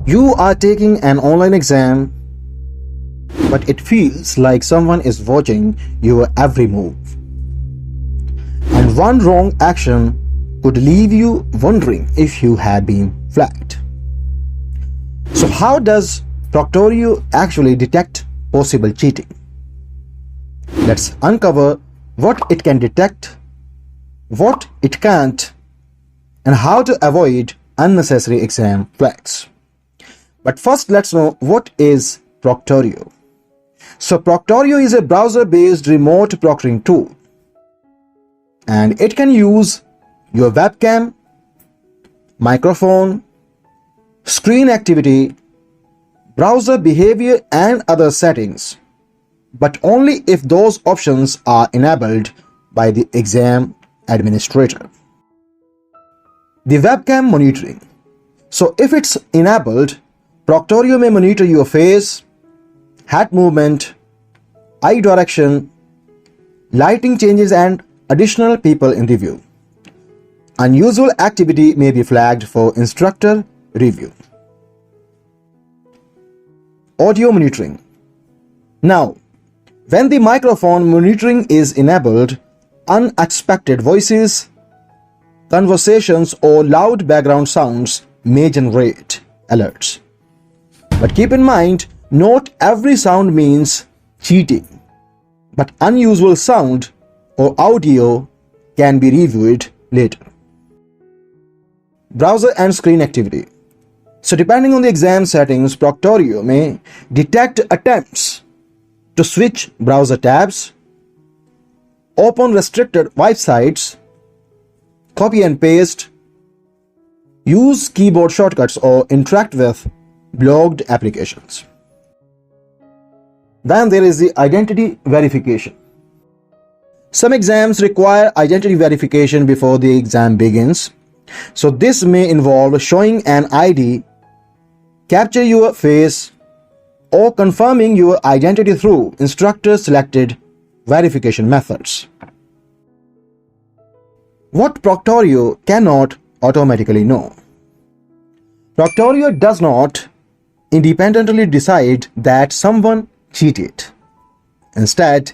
You are taking an online exam, but it feels like someone is watching your every move. And one wrong action could leave you wondering if you had been flagged. So how does Proctorio actually detect possible cheating? Let's uncover what it can detect, what it can't, and how to avoid unnecessary exam flags. But first, let's know what is Proctorio. So Proctorio is a browser-based remote proctoring tool, and it can use your webcam, microphone, screen activity, browser behavior, and other settings, but only if those options are enabled by the exam administrator. The webcam monitoring. So if it's enabled, Proctorio may monitor your face, head movement, eye direction, lighting changes, and additional people in the view. Unusual activity may be flagged for instructor review. Audio monitoring. Now, when the microphone monitoring is enabled, unexpected voices, conversations, or loud background sounds may generate alerts. But keep in mind, not every sound means cheating, but unusual sound or audio can be reviewed later. Browser and screen activity. So depending on the exam settings, Proctorio may detect attempts to switch browser tabs, open restricted websites, copy and paste, use keyboard shortcuts, or interact with blocked applications. Then there is the identity verification. Some exams require identity verification before the exam begins. So this may involve showing an ID, capture your face, or confirming your identity through instructor-selected verification methods. What Proctorio cannot automatically know. Proctorio does not independently decide that someone cheated. Instead,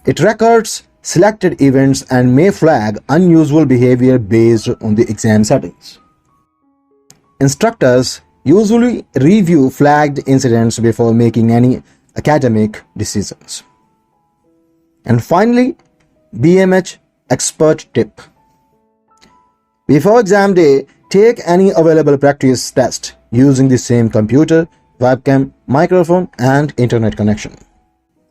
it records selected events and may flag unusual behavior based on the exam settings. Instructors usually review flagged incidents before making any academic decisions. And finally, BMH expert tip. Before exam day, take any available practice test using the same computer, webcam, microphone, and internet connection,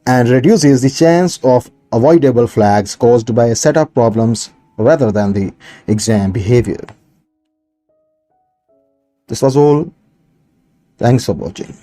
and reduces the chance of avoidable flags caused by setup problems rather than the exam behavior. This was all. Thanks for watching.